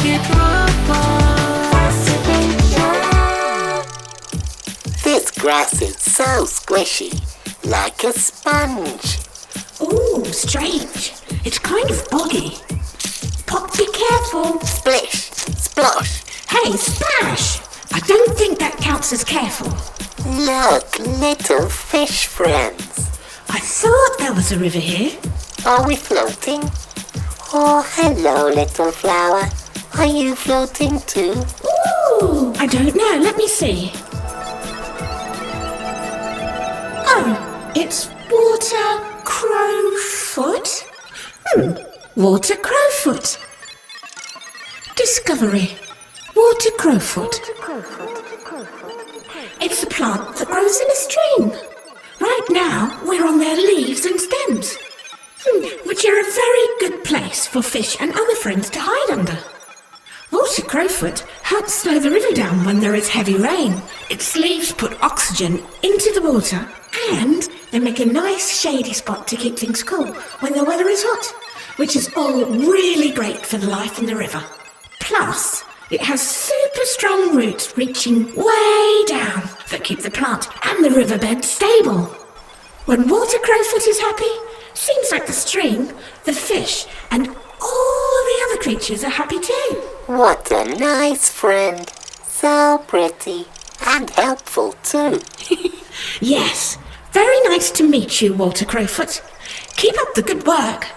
PocKit Robot Fascinature. This grass is so squishy, like a sponge. Ooh, strange. It's kind of boggy. Poc, be careful. Splish, splosh. Hey, splash! I don't think that counts as careful. Look, little fish friends. I thought there was a river here. Are we floating? Oh, hello, little flower. Are you floating too? Ooh, I don't know. Let me see. Oh, it's water crowfoot. Water crowfoot. Discovery. Water crowfoot. It's a plant that grows in a stream. Right now, we're on their leaves and stems, which are a very good place for fish and other friends to hide under. Water crowfoot helps slow the river down when there is heavy rain. Its leaves put oxygen into the water, and they make a nice shady spot to keep things cool when the weather is hot, which is all really great for the life in the river. Plus, it has super strong roots reaching way down that keep the plant and the riverbed stable. When water crowfoot is happy, seems like the stream, the fish, and all the other creatures are happy too. What a nice friend. So pretty and helpful too. Yes, very nice to meet you, Water Crowfoot. Keep up the good work.